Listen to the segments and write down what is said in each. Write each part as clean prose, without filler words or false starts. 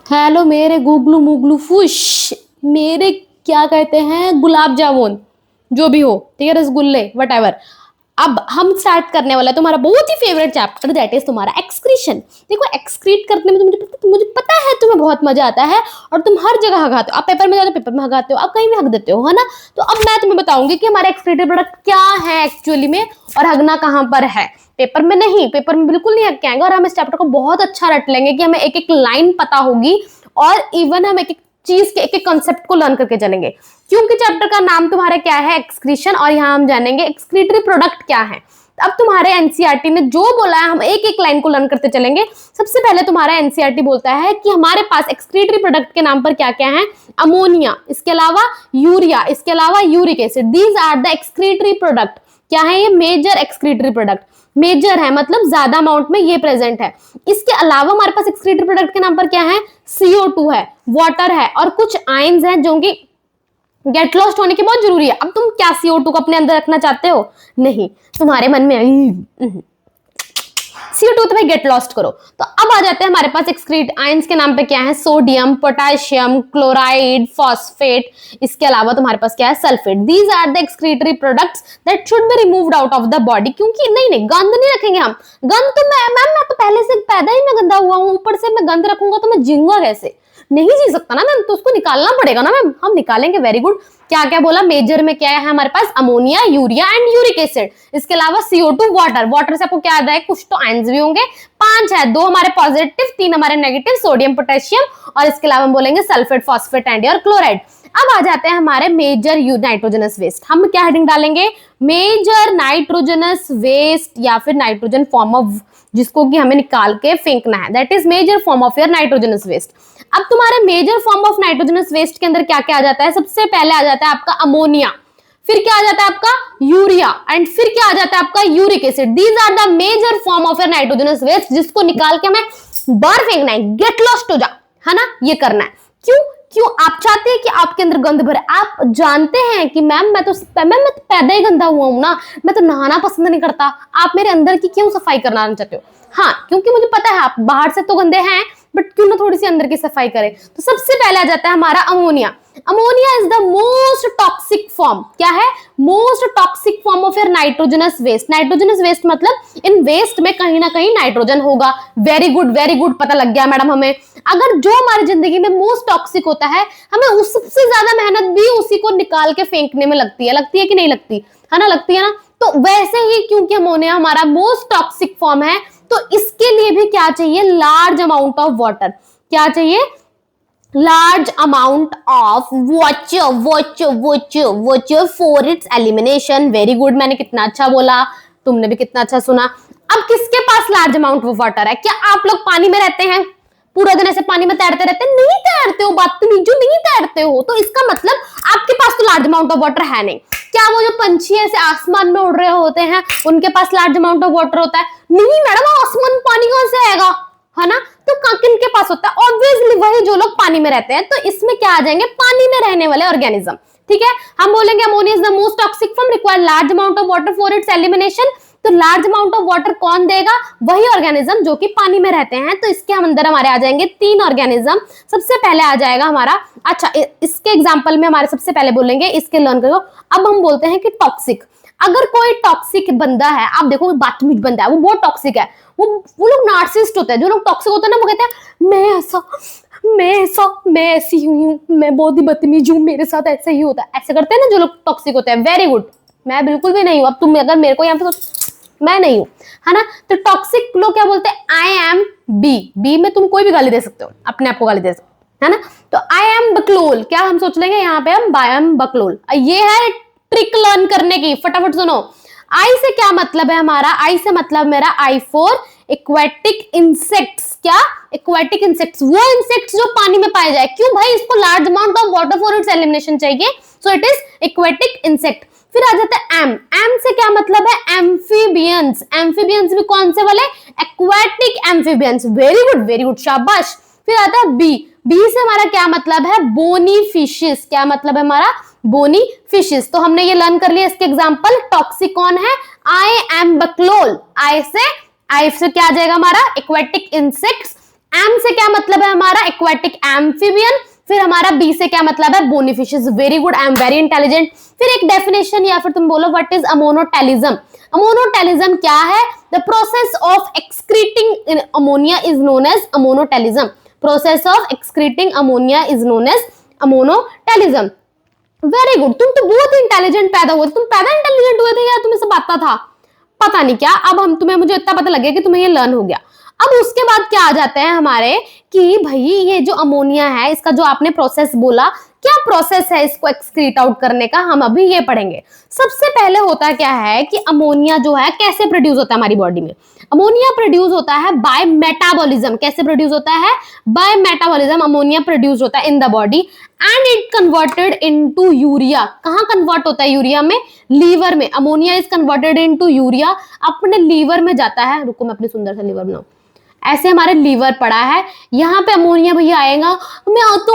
Hello मेरे गुगलू मुगलू फुश, मेरे क्या कहते हैं गुलाब जामुन, जो भी हो, ठीक है, रसगुल्ले वट। अब हम स्टार्ट करने वाला है तुम्हारा बहुत ही फेवरेट चैप्टर, दैट इज तुम्हारा एक्सक्रीशन। देखो एक्सक्रीट करने में तो मुझे पता है तुम्हें बहुत मजा आता है और तुम हर जगह हगाते हो। आप पेपर में जाते हो, पेपर में हगाते हो, आप कहीं भी हग देते हो, है ना। तो अब मैं तुम्हें बताऊंगी कि हमारे एक्सक्रीटेड प्रोडक्ट क्या है एक्चुअली में और हगना कहाँ पर है। पेपर में नहीं, पेपर में बिल्कुल नहीं हग के आएंगे और हम इस चैप्टर को बहुत अच्छा रट लेंगे कि हमें एक एक लाइन पता होगी और इवन हम एक एक चीज के एक एक कॉन्सेप्ट को लर्न करके चलेंगे, क्योंकि चैप्टर का नाम तुम्हारा क्या है, एक्सक्रीशन। और यहाँ हम जानेंगे एक्सक्रीटरी प्रोडक्ट क्या है। अब तुम्हारे एनसीईआरटी ने जो बोला है हम एक एक लाइन को लर्न करते चलेंगे। सबसे पहले तुम्हारा एनसीईआरटी बोलता है कि हमारे पास एक्सक्रीटरी प्रोडक्ट के नाम पर क्या क्या है। अमोनिया, इसके अलावा यूरिया, इसके अलावा uric acid, these are the excretory product. क्या है ये? Major excretory product. मेजर है मतलब ज्यादा अमाउंट में ये प्रेजेंट है। इसके अलावा हमारे पास एक्सक्रीटरी प्रोडक्ट के नाम पर क्या है? CO2 है, वाटर है और कुछ आयंस हैं जो कि गेट लॉस्ट होने की बहुत जरूरी है। अब तुम क्या CO2 को अपने अंदर रखना चाहते हो? नहीं, तुम्हारे मन में CO2 तो भाई गेट लॉस्ट करो। तो अब आ जाते हैं हमारे पास एक्सक्रीट आयंस के नाम पे क्या है? सोडियम, पोटेशियम, क्लोराइड, फॉस्फेट, इसके अलावा तुम्हारे पास क्या है? Sulphate. These are the excretory products that should be removed out of the body. क्योंकि नहीं गंद नहीं रखेंगे हम। गंद तो मैं तो पहले से पैदा ही मैं गंदा हुआ हूँ, ऊपर से मैं गंद रखूंगा तो मैं जीऊंगा कैसे? नहीं जी सकता ना मैम, तो उसको निकालना पड़ेगा ना मैम। हम निकालेंगे, वेरी गुड। क्या क्या बोला? मेजर में क्या है हमारे पास? Ammonia, urea and uric acid. इसके अलावा CO2, वाटर। वाटर से आपको क्या याद है? कुछ तो आयंस भी होंगे। 5 है, 2 हमारे पॉजिटिव, 3 हमारे नेगेटिव, सोडियम, पोटेशियम और इसके अलावा हम बोलेंगे सल्फेट, फॉस्फेट एंड और क्लोराइड। अब आ जाते हैं हमारे मेजर नाइट्रोजनस वेस्ट। हम क्या हेडिंग डालेंगे? मेजर नाइट्रोजनस वेस्ट या फिर नाइट्रोजन फॉर्म ऑफ, जिसको कि हमें निकाल के फेंकना है, that is major form of your nitrogenous waste. अब तुम्हारे major form of nitrogenous waste के अंदर क्या क्या आ जाता है? सबसे पहले आ जाता है आपका अमोनिया, फिर क्या आ जाता है आपका? यूरिया एंड फिर क्या आ जाता है आपका? Uric acid. These are the major form of your nitrogenous waste, जिसको निकाल के हमें बाहर फेंकना है, गेट लॉस्ट हो जा, है ना, ये करना है। क्यों? क्यों आप चाहते हैं कि आपके अंदर गंद भरे? आप जानते हैं कि मैम मैं तो पैदा ही गंदा हुआ हूं ना, मैं तो नहाना पसंद नहीं करता। आप मेरे अंदर की क्यों सफाई करना चाहते हो? हाँ, क्योंकि मुझे पता है आप बाहर से तो गंदे हैं, बट क्यों ना थोड़ी सी अंदर की सफाई करें। तो सबसे पहले आ जाता है हमारा ammonia. Ammonia is the most toxic form. क्या है? Most toxic form of your nitrogenous waste. Nitrogenous waste मतलब इन वेस्ट में कहीं ना कहीं नाइट्रोजन होगा। वेरी गुड, पता लग गया मैडम हमें। अगर जो हमारी जिंदगी में मोस्ट टॉक्सिक होता है, हमें उससे ज्यादा मेहनत भी उसी को निकाल के फेंकने में लगती है कि नहीं लगती? है ना, लगती है ना। तो वैसे ही क्योंकि अमोनिया हमारा मोस्ट टॉक्सिक फॉर्म है, तो इसके लिए भी क्या चाहिए? Large amount of water. क्या चाहिए? Large amount of water for its elimination. Very good, मैंने कितना अच्छा बोला, तुमने भी कितना अच्छा सुना। अब किसके पास लार्ज अमाउंट ऑफ वाटर है? क्या आप लोग पानी में रहते हैं? पूरा दिन ऐसे पानी में तैरते रहते हैं? नहीं तैरते हो, बदतमीजों, नहीं तैरते हो। तो इसका मतलब आपके पास तो लार्ज अमाउंट ऑफ वाटर है नहीं। क्या वो जो पंछी ऐसे आसमान में उड़ रहे होते हैं उनके पास लार्ज अमाउंट ऑफ वाटर होता है? नहीं मैडम, आसमान में पानी कहां से आएगा, है ना। तो किन के पास होता है? ऑब्वियसली वही जो लोग पानी में रहते हैं। तो इसमें क्या आ जाएंगे? पानी में रहने वाले ऑर्गेनिज्म। ठीक है, हम बोलेंगे ammonia is the most toxic form, require large amount of water for its elimination. तो लार्ज अमाउंट ऑफ वाटर कौन देगा? वही ऑर्गेनिज्म जो कि पानी में रहते हैं। तो इसके हम अंदर हमारे आ जाएंगे 3 ऑर्गेनिज्म। सबसे पहले आ जाएगा हमारा, अच्छा इसके एग्जांपल में हमारे सबसे पहले बोलेंगे, इसके लर्न करो। अब हम बोलते हैं कि टॉक्सिक। अगर कोई टॉक्सिक बंदा है, आप देखो बदतमीज बंदा है, वो बहुत टॉक्सिक है, वो लोग नार्सिसिस्ट होते हैं। जो लोग टॉक्सिक होते हैं ना, वो कहते हैं मैं ऐसी हुई हूँ, मैं बहुत ही बदतमीज हूँ, मेरे साथ ऐसा ही होता है। ऐसे करते हैं ना जो लोग टॉक्सिक होते हैं। वेरी गुड, मैं बिल्कुल भी नहीं हूँ। अब तुम अगर मेरे को यहाँ पे, मैं नहीं हूँ, है ना। तो टॉक्सिक लोग क्या बोलते हैं? आई एम बी में तुम कोई भी गाली दे सकते हो, अपने आप को गाली दे सकते हो, है ना। तो आई एम बकलोल, क्या हम सोच लेंगे यहाँ पे हम आई एम बकलोल। ये है ट्रिक लर्न करने की, फटाफट सुनो। आई से क्या मतलब है हमारा? आई से मतलब मेरा आई फॉर एक्वेटिक इंसेक्ट्स। क्या? एक्वेटिक इंसेक्ट्स, वो इंसेक्ट्स जो पानी में पाए जाए। क्यों भाई? इसको large amount of water for its elimination चाहिए, so it is aquatic insect. फिर आ जाता है एम। एम से क्या मतलब है? एम्फीबियंस। एम्फीबियंस भी कौन से वाले? Aquatic amphibians. वेरी गुड, शाबाश। फिर आता है बी। बी से हमारा क्या मतलब है? Bony fishes. क्या मतलब है हमारा? Bony fishes. तो हमने ये लर्न कर लिया इसके एग्जांपल। टॉक्सिक कौन है? आई एम बकलोल। आई से क्या आ जाएगा हमारा? एक्वेटिक इंसेक्ट्स एम से क्या मतलब है हमारा, एक्वाटिक एम्फीबियन। फिर हमारा बी से क्या मतलब है, bony fishes. Very good, I am very intelligent. फिर एक डेफिनेशन या फिर तुम बोलो व्हाट इज अमोनोटेलिज्म। अमोनोटेलिज्म क्या है, the process of excreting ammonia is known as ammonotelism. Process of excreting ammonia is known as ammonotelism. Very good, तुम तो बहुत इंटेलिजेंट पैदा हुए, तुम पैदा इंटेलिजेंट हुए थे या तुम्हें सब आता था, पता नहीं क्या। अब हम तुम्हें, मुझे इतना पता लग गया कि तुम्हें ये लर्न हो गया। अब उसके बाद क्या आ जाते हैं हमारे कि भाई ये जो अमोनिया है, इसका जो आपने प्रोसेस बोला, क्या प्रोसेस है इसको एक्सक्रीट आउट करने का, हम अभी ये पढ़ेंगे। सबसे पहले होता क्या है कि अमोनिया जो है कैसे प्रोड्यूस होता है हमारी बॉडी में। अमोनिया प्रोड्यूस होता है बाय मेटाबॉलिज्म। कैसे प्रोड्यूस होता है, बाय मेटाबॉलिज्म अमोनिया प्रोड्यूस होता है in the body and it converted into urea. कहाँ कन्वर्ट होता है यूरिया में, लीवर में। Ammonia is converted into urea, अपने लीवर में जाता है। रुको मैं अपनी सुंदर सा लीवर बनाऊं। ऐसे हमारे लीवर पड़ा है, यहाँ पे अमोनिया भैया आएगा, मैं आता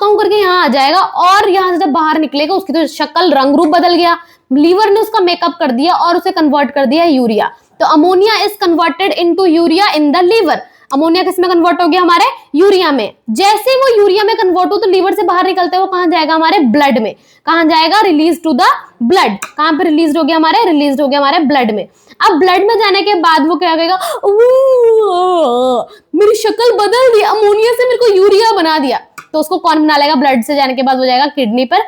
हूँ करके यहाँ आ जाएगा, और यहाँ से जब बाहर निकलेगा उसकी तो शक्ल रंग रूप बदल गया, लीवर ने उसका मेकअप कर दिया और उसे कन्वर्ट कर दिया यूरिया। तो ammonia is converted into urea in the liver. Ammonia किस में कन्वर्ट हो गया, हमारे यूरिया में। जैसे वो यूरिया में कन्वर्ट हो तो लीवर से बाहर निकलते हुए कहां जाएगा, हमारे ब्लड में। कहां जाएगा, रिलीज टू द ब्लड। कहां पे रिलीज हो गया हमारे, रिलीज हो गया हमारे ब्लड में। अब ब्लड में जाने के बाद वो क्या कहेगा, मेरी शक्ल बदल दी, अमोनिया से मेरे को यूरिया बना दिया। तो उसको कौन बना लेगा, ब्लड से जाने के बाद वो जाएगा किडनी पर।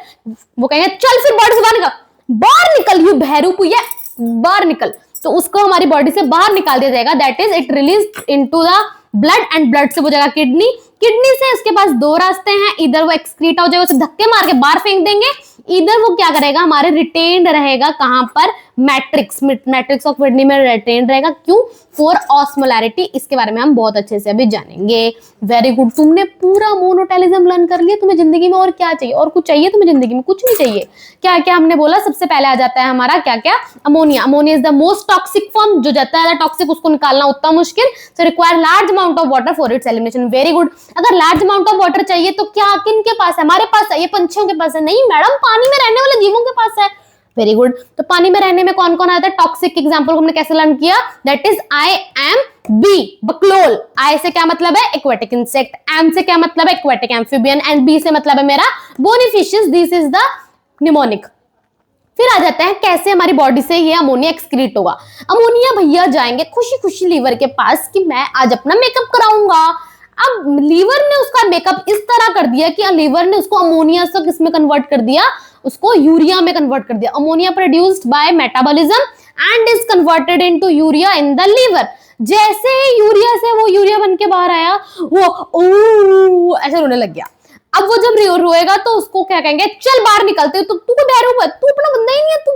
वो कहेंगे चल फिर बॉडी से बाहर निकल, बाहर निकल, यू बहरूपुया, बाहर निकल। तो उसको हमारी बॉडी से बाहर निकाल दिया जाएगा, that is it release into the blood and blood से वो जाएगा किडनी। किडनी से इसके पास दो रास्ते हैं, इधर वो एक्सक्रीट हो जाएगा, उसे धक्के मार के बाहर फेंक देंगे, इधर वो क्या करेगा, हमारे रिटेन्ड रहेगा कहां पर, मैट्रिक्स। मैट्रिक्स ऑफ किडनी में रिटेन्ड रहेगा। क्यों, फॉर ऑस्मोलैरिटी। इसके बारे में हम बहुत अच्छे से अभी जानेंगे। वेरी गुड, तुमने पूरा मोनोटेलिज्म लर्न कर लिया। तुम्हें जिंदगी में और क्या चाहिए, और कुछ चाहिए तुम्हें जिंदगी में, कुछ नहीं चाहिए। क्या क्या हमने बोला, सबसे पहले आ जाता है हमारा क्या क्या, ammonia. Ammonia is the most toxic form, जो जाता है टॉक्सिक उसको निकालना उतना मुश्किल। So require large amount of water for its elimination. Very good, अगर लार्ज अमाउंट ऑफ वाटर चाहिए तो क्या किन के पास है, हमारे पास है, ये पंछियों के पास है। नहीं मैडम, पानी में रहने वाले जीवों के पास है। वेरी गुड, तो पानी में रहने में कौन कौन आता है, टॉक्सिक। एग्जांपल हमने कैसे लर्न किया, that is I M B, बकलोल। आई से क्या मतलब है, एक्वेटिक इंसेक्ट। एम से क्या मतलब है, एक्वेटिक एम्फीबियन। एंड बी से मतलब है मेरा bony fishes. This is the mnemonic. फिर आ जाते हैं कैसे हमारी बॉडी से ये अमोनिया एक्सक्रीट होगा। अमोनिया भैया जाएंगे खुशी खुशी लीवर के पास कि मैं आज अपना मेकअप कराऊंगा। अब लीवर ने उसका मेकअप इस तरह कर दिया कि लीवर ने उसको अमोनिया से किसमें कन्वर्ट कर दिया, उसको यूरिया में कन्वर्ट कर दिया। Ammonia produced by metabolism and is converted into urea in the liver. जैसे ही यूरिया से वो यूरिया बन के बाहर आया, वो ऐसे रोने लग गया। अब वो जब रोएगा तो उसको क्या कहेंगे, चल बाहर निकलते। तो तू को बहरूप, तू अपना बंदा ही नहीं है, तू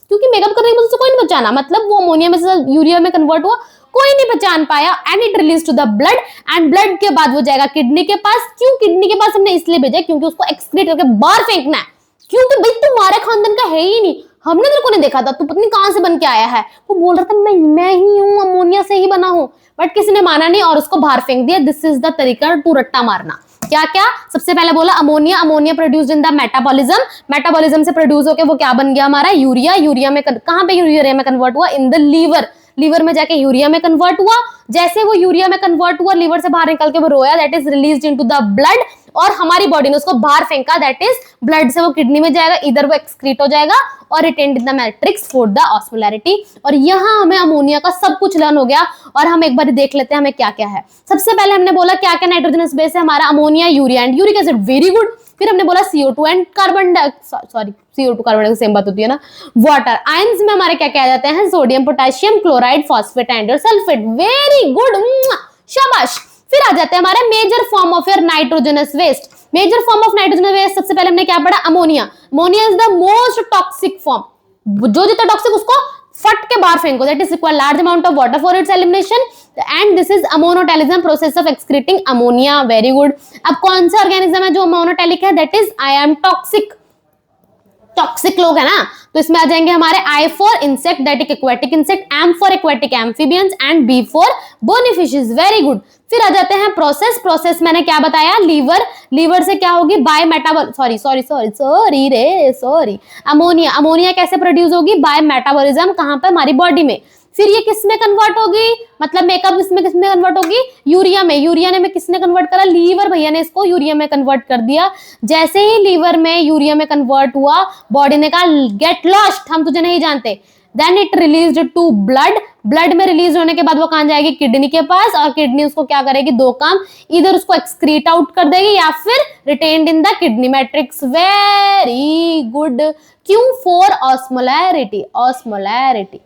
क्योंकि मेकअप करने की वजह से कोई नहीं बचाना। मतलब वो अमोनिया में से यूरिया में कन्वर्ट हुआ, कोई नहीं पहचान पाया and it release to the blood and blood के बाद वो जाएगा किडनी के पास। क्यों किडनी के पास हमने इसलिए भेजा क्योंकि उसको एक्सक्रीट करके बाहर फेंकना है। क्योंकि भाई तुम्हारे खानदान का है ही नहीं, हमने तेरे को नहीं देखा था, तू पता नहीं कहां से बन के आया है। वो बोल रहा था मैं ही हूं, अमोनिया से ही बना हूं, बट किसी ने माना नहीं और उसको बाहर फेंक दिया। दिस इज द तरीका टू रट्टा मारना। क्या क्या, सबसे पहले बोला ammonia. Ammonia produced in the metabolism. Metabolism से प्रोड्यूस होकर वो क्या बन गया हमारा, यूरिया। यूरिया में कहां पे यूरिया में कन्वर्ट हुआ, इन द लीवर। लीवर में जाके यूरिया में कन्वर्ट हुआ। जैसे वो यूरिया में कन्वर्ट हुआ, लीवर से बाहर निकल के वो रोया, that is released into the blood. और हमारी बॉडी ने उसको बाहर फेंका, दैट इज ब्लड से वो किडनी में जाएगा, इधर वो एक्सक्रीट हो जाएगा और retained in the matrix for the osmolarity. और यहाँ हमें अमोनिया का सब कुछ लर्न हो गया। और हम एक बार देख लेते हैं हमें क्या क्या है। सबसे पहले हमने बोला क्या क्या नाइट्रोजनस बेस है हमारा, ammonia, urea and uric acid. Very good. फिर हमने बोला CO2 and carbon sorry CO2 carbon dioxide same बात होती है ना। वाटर आयंस में हमारे क्या क्या आ जाते हैं, sodium, potassium, chloride, phosphate and sulphate. Very good, शाबाश। फिर आ जाते हैं हमारे major form of your nitrogenous waste. Major form of nitrogenous waste सबसे पहले हमने क्या पढ़ा, ammonia. Ammonia is the most toxic form. जो जितना टॉक्सिक उसको फट के बाहर फेंको, that is require large amount of water for its elimination and this is ammonotelism, process of excreting ammonia. Very good. अब कौन सा ऑर्गेनिज्म है जो मोनोटेलिक है, that is I am toxic. Toxic लोग है ना, तो इसमें आ जाएंगे हमारे I for insect, that is aquatic insect, M for aquatic amphibians and B for bony fishes. Very good. फिर आ जाते हैं प्रोसेस। प्रोसेस मैंने क्या बताया, लीवर। लीवर से क्या होगी, बाय मेटाबॉल सॉरी अमोनिया। अमोनिया कैसे प्रोड्यूस होगी, बाय मेटाबॉलिज्म। कहां पे, हमारी बॉडी में। फिर ये किस में कन्वर्ट होगी, मतलब मेकअप इसमें किस में कन्वर्ट होगी, यूरिया में। यूरिया ने में किसने कन्वर्ट करा, लीवर भैया ने इसको यूरिया में कन्वर्ट कर दिया। जैसे ही लीवर में यूरिया में कन्वर्ट हुआ, बॉडी ने कहा गेट लॉस्ट, हम तुझे नहीं जानते। Then it release to blood, blood में रिलीज होने के बाद वो कहां जाएगी, किडनी के पास, और किडनी उसको क्या करेगी, दो काम, इधर उसको एक्सक्रीट आउट कर देगी या फिर retained in the kidney matrix. Very good. क्यों, फॉर ऑस्मोलैरिटी, ऑस्मोलैरिटी।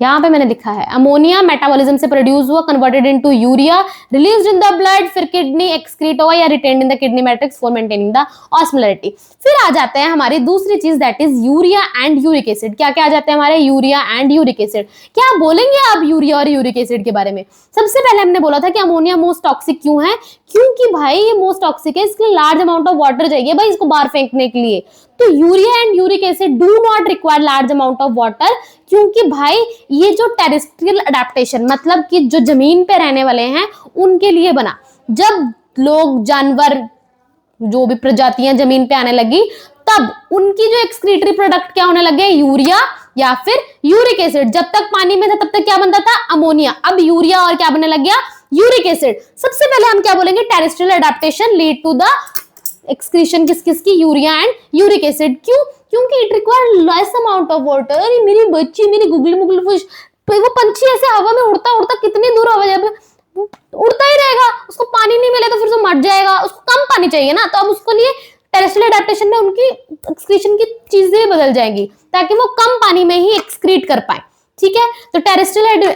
यहां पे मैंने लिखा है अमोनिया मेटाबॉलिज्म से प्रोड्यूस हुआ, converted into urea, released in the blood, फिर किडनी एक्सक्रीट हुआ या retained in the kidney matrix for maintaining the osmolarity. फिर आ जाते हैं हमारी दूसरी चीज, that is urea and uric acid. क्या क्या आ जाते हैं हमारे, यूरिया एंड यूरिक एसिड। क्या बोलेंगे आप यूरिया और यूरिक एसिड के बारे में? सबसे पहले हमने बोला था कि अमोनिया मोस्ट टॉक्सिक क्यों है, क्योंकि भाई ये मोस्ट टॉक्सिक है, इसके लिए लार्ज अमाउंट ऑफ वाटर चाहिए भाई इसको बाहर फेंकने के लिए। तो urea and uric acid do not require large amount of water, क्योंकि भाई ये जो टेरेस्ट्रियल अडेप्टेशन, मतलब कि जो जमीन पे रहने वाले हैं उनके लिए बना। जब लोग, जानवर, जो भी प्रजातियां जमीन पे आने लगी, तब उनकी जो एक्सक्रीटरी प्रोडक्ट क्या होने लगे, यूरिया या फिर यूरिक एसिड। जब तक पानी में था तब तक क्या बनता था, अमोनिया। अब यूरिया और क्या बनने लग गया, यूरिक एसिड। सबसे पहले हम क्या बोलेंगे, terrestrial adaptation lead to the excretion किस किस की, यूरिया एंड यूरिक एसिड। क्यों, क्योंकि it require less amount of water. अरे मेरी बच्ची, मेरी गुगली मुगली फिश, वो पंछी ऐसे हवा में उड़ता उड़ता कितनी दूर हवा उड़ता ही रहेगा, उसको पानी नहीं मिले तो फिर वो मर जाएगा, उसको कम पानी चाहिए ना। तो अब उसको लिए टेरेस्ट्रियल अडेप्टेशन में उनकी एक्सक्रीशन की चीजें बदल जाएंगी ताकि वो कम पानी में ही एक्सक्रीट कर पाए। ठीक है, तो terrestrial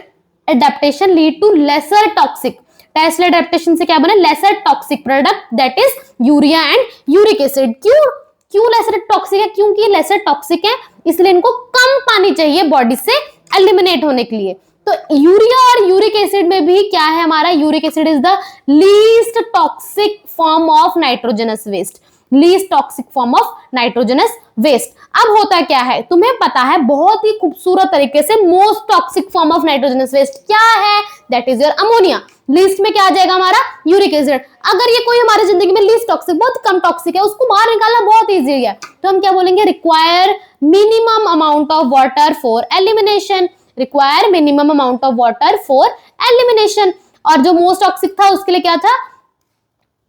adaptation lead to lesser toxic, terrestrial adaptation से क्या बना, lesser toxic product, that is urea and uric acid. क्यों लेसर टॉक्सिक है, क्योंकि लेसर टॉक्सिक है इसलिए इनको कम पानी चाहिए बॉडी से एलिमिनेट होने के लिए। तो यूरिया और यूरिक एसिड में भी क्या है हमारा, uric acid is the least toxic form of nitrogenous waste, least toxic form of nitrogenous waste. अब होता क्या है, तुम्हें पता है बहुत ही खूबसूरत तरीके से, most toxic form of nitrogenous waste क्या है, that is your ammonia. List में क्या आ जाएगा हमारा, यूरिक एसिड। अगर ये कोई हमारी जिंदगी में लीस्ट टॉक्सिक, बहुत कम टॉक्सिक है, उसको बाहर निकालना बहुत इजी है, तो हम क्या बोलेंगे, require minimum amount of water for elimination, require minimum amount of water for elimination. और जो मोस्ट टॉक्सिक था उसके लिए क्या था,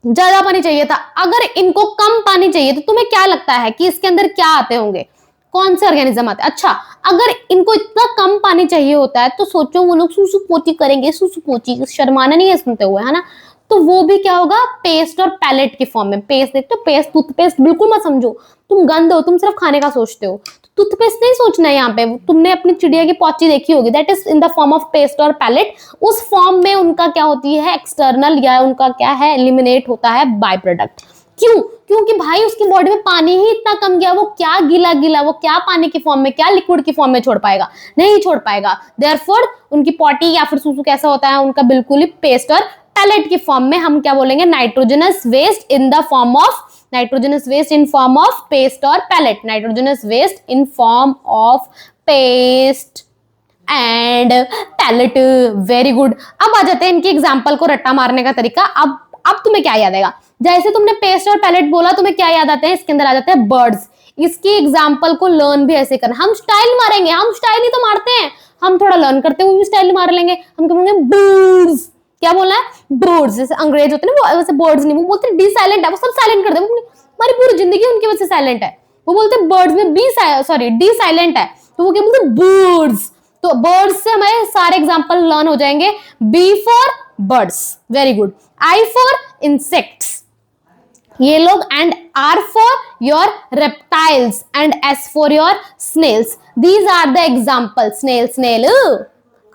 ज्यादा पानी चाहिए था। अगर इनको कम पानी चाहिए तो तुम्हें क्या लगता है कि इसके अंदर क्या आते होंगे, कौन से ऑर्गेनिज्म आते हैं? अच्छा, अगर इनको इतना कम पानी चाहिए होता है तो सोचो वो लोग सुसु पोची करेंगे, सुसु पोची, शर्माना नहीं है सुनते हुए, है ना। तो वो भी क्या होगा, पेस्ट और पैलेट के फॉर्म में। पेस्ट देखते हो, पेस्ट, टूथपेस्ट बिल्कुल मत समझो, तुम गंद हो, तुम सिर्फ खाने का सोचते हो। टूथपेस्ट नहीं सोचना है यहाँ पे, तुमने अपनी चिड़िया की पौची देखी होगी, that is in the form of paste और पैलेट। उस फॉर्म में उनका क्या होती है, एक्सटर्नल, या उनका क्या है, एलिमिनेट होता है बाय प्रोडक्ट। क्यों, क्योंकि भाई उसकी बॉडी में पानी ही इतना कम गया, वो क्या गीला गीला, वो क्या पानी की फॉर्म में, क्या लिक्विड की फॉर्म में छोड़ पाएगा, नहीं छोड़ पाएगा। देयरफॉर उनकी पॉटी या फिर सूसू कैसा होता है उनका, बिल्कुल ही पेस्ट और पैलेट की फॉर्म में। हम क्या बोलेंगे, nitrogenous waste in the form of, nitrogenous waste in form of paste और pellet, nitrogenous waste in form of paste and pellet. Very good. अब आ जाते हैं इनकी एग्जाम्पल को रट्टा मारने का तरीका। अब तुम्हें क्या याद आएगा, जैसे तुमने पेस्ट और पैलेट बोला, तुम्हें क्या याद आते हैं, इसके अंदर आ जाते हैं बर्ड्स। इसकी एग्जाम्पल को लर्न भी ऐसे करना, हम स्टाइल मारेंगे, हम स्टाइल ही तो मारते हैं, हम थोड़ा लर्न करते हुए भी स्टाइल मार लेंगे। हम क्या बोलेंगे, बर्ड्स। क्या बोलना है, बर्ड्स। जैसे अंग्रेज होते हैं ना, वो वैसे बर्ड्स नहीं, वो बोलते हैं डी साइलेंट है, वो सब साइलेंट कर दे, हमारी पूरी जिंदगी उनकी वजह से साइलेंट है। वो बोलते हैं बर्ड्स में डी साइलेंट है, तो वो क्या बोलते हैं, बर्ड्स। तो बर्ड्स से हमारे सारे एग्जाम्पल लर्न हो जाएंगे। B for birds, very good. I for insects, ये लोग, and R for your reptiles, and S for your snails. These are the example. Snail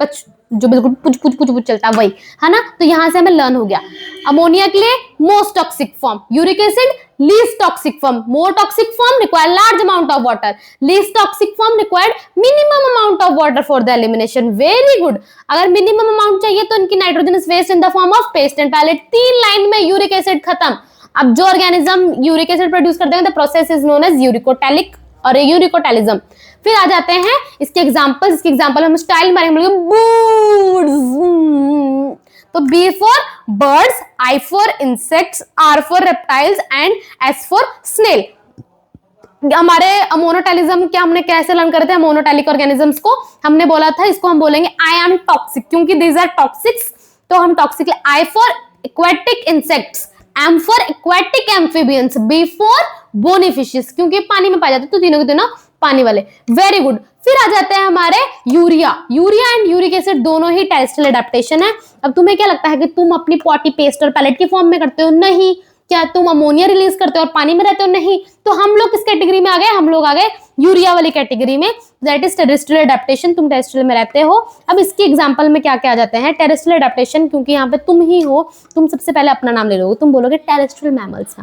कछ जो बिल्कुल पुछ चलता है वही, है ना। तो यहां से हमें लर्न हो गया। अमोनिया के लिए most toxic form, uric acid least toxic form, more toxic form require large amount of water, least toxic form required minimum amount of water for the elimination. Very good. अगर minimum amount चाहिए तो इनकी nitrogenous waste in the form of paste and pellet. 3 line में uric acid खत्म। अब जो organism uric acid produce करते हैं, the process is known as uricotelic और यूरिकोटैलिज्म। फिर आ जाते हैं इसके एग्जांपल्स। इसके एग्जांपल हम स्टाइल मारेंगे, बर्ड्स। तो B for birds, I for insects, R for reptiles and S for snail. हमारे मोनोटेलिज्म क्या हमने कैसे लर्न करे थे, मोनोटेलिक ऑर्गेनिजम्स को हमने बोला था इसको हम बोलेंगे आई एम टॉक्सिक, क्योंकि दीज आर टॉक्सिक्स, तो हम toxic. I for aquatic insects, M for aquatic amphibians, B for bony fishes, क्योंकि पानी में पाए जाते, तो तीनों के तीनों पानी वाले। Very good. फिर आ जाते हैं हमारे urea. Urea and uric acid दोनों ही टेरेस्ट्रियल एडेप्टेशन है। अब तुम्हें क्या लगता है कि तुम अपनी पॉटी पेस्ट और पैलेट की फॉर्म में करते हो? नहीं। क्या तुम अमोनिया रिलीज करते हो और पानी में रहते हो? नहीं। तो हम लोग किस कैटेगरी में आ गए? हम लोग आ गए यूरिया वाली कैटेगरी में, दैट इज टेरेस्ट्रियल एडेप्टेशन। तुम टेरेस्ट्रियल में रहते हो। अब इसके एग्जांपल में क्या क्या आ जाते हैं? टेरेस्ट्रियल एडेप्टेशन, क्योंकि यहाँ पे तुम ही हो, तुम सबसे पहले अपना नाम ले लोगे, तुम बोलोगे terrestrial mammals.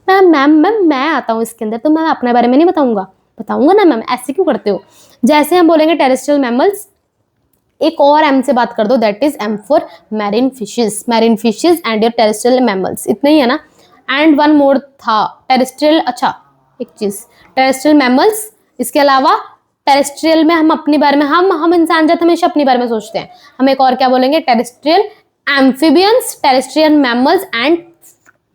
Ma'am ma'am ma'am मैं आता हूँ इसके अंदर, तो मैं अपने बारे में नहीं बताऊंगा? बताऊंगा ना मैम, ऐसे क्यों करते हो? जैसे हम बोलेंगे टेरेस्ट्रियल मैमल्स, एक और एम से बात कर दो, that is M for marine fishes, marine fishes and your terrestrial mammals. इतना ही है ना? एंड वन मोर था टेरेस्ट्रियल, अच्छा एक चीज, टेरेस्ट्रियल मैमल्स, इसके अलावा टेरेस्ट्रियल में हम अपने बारे में, हम इंसान जात हमेशा अपने बारे में सोचते हैं। हम एक और क्या बोलेंगे? Terrestrial amphibians, terrestrial mammals and